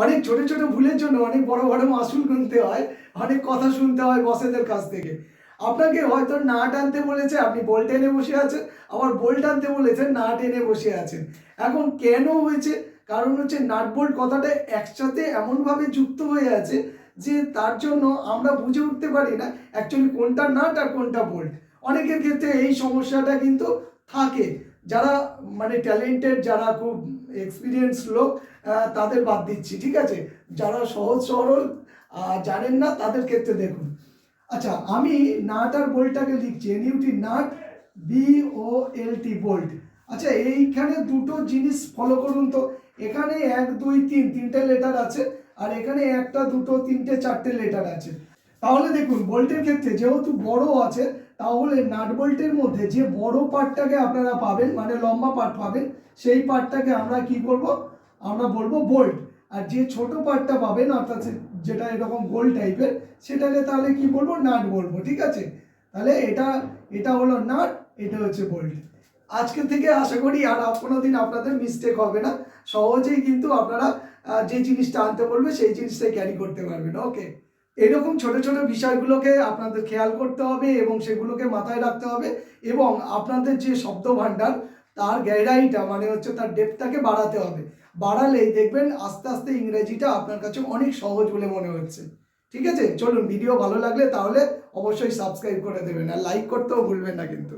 অনেক ছোট ছোট ভুলের জন্য অনেক বড় বড় মাসুল গুনতে হয়, অনেক কথা শুনতে হয় বসেদের কাছ থেকে। আপনাকে হয়তো নাট আনতে বলেছে, আপনি বল্ট এনে বসে আছেন, আবার বোল্ট আনতে বলেছে, নাট এনে বসে আছেন। এখন কেন হয়েছে? কারণ হচ্ছে নাট বোল্ট কথাটা একসাথে এমনভাবে যুক্ত হয়ে আছে যে তার জন্য আমরা বুঝে উঠতে পারি না অ্যাকচুয়ালি কোনটা নাট আর কোনটা বোল্ট। অনেকের ক্ষেত্রে এই সমস্যাটা কিন্তু থাকে। যারা মানে ট্যালেন্টেড, যারা খুব এক্সপিরিয়েন্স লোক, তাদের বাদ দিচ্ছি, ঠিক আছে? যারা সহজ সরল জানেন না তাদের ক্ষেত্রে দেখুন। আচ্ছা, আমি নাট আর বোল্টটাকে লিখছি এনইউটি নাট, BOLT বোল্ট। আচ্ছা, এইখানে দুটো জিনিস ফলো করুন তো। এখানে 1 2 3 তিনটে লেটার আছে, আর এখানে 1টা 2টো 3টে 4টে লেটার আছে। তাহলে দেখুন বোল্টের ক্ষেত্রে যেহেতু বড় আছে, তাহলে নাট বোল্টের মধ্যে যে বড় পার্টটাকে আপনারা পাবেন, মানে লম্বা পার্ট পাবেন, সেই পার্টটাকে আমরা কি করব? আমরা বলবো বোল্ট। আর যে ছোট পার্টটা পাবেন, অর্থাৎ যেটা এরকম গোল টাইপের, সেটাকে তাহলে কি বলবো? নাট বলবো, ঠিক আছে? তাহলে এটা এটা হলো নাট, এটা হচ্ছে বোল্ট। আজকে থেকে আশা করি আর কোনোদিন আপনাদের মিস্টেক হবে না, সহজেই কিন্তু আপনারা যে জিনিসটা আনতে বলবে সেই জিনিসটাই ক্যারি করতে পারবেন। ওকে, এরকম ছোট ছোট বিষয়গুলোকে আপনাদের খেয়াল করতে হবে এবং সেগুলোকে মাথায় রাখতে হবে, এবং আপনাদের যে শব্দ ভাণ্ডার তার গ্যারাইটা মানে হচ্ছে তার ডেপথটাকে বাড়াতে হবে। বাড়ালেই দেখবেন আস্তে আস্তে ইংরেজিটা আপনার কাছে অনেক সহজ বলে মনে হচ্ছে। ঠিক আছে, চলুন, ভিডিও ভালো লাগলে তাহলে অবশ্যই সাবস্ক্রাইব করে দেবেন, আর লাইক করতেও ভুলবেন না কিন্তু।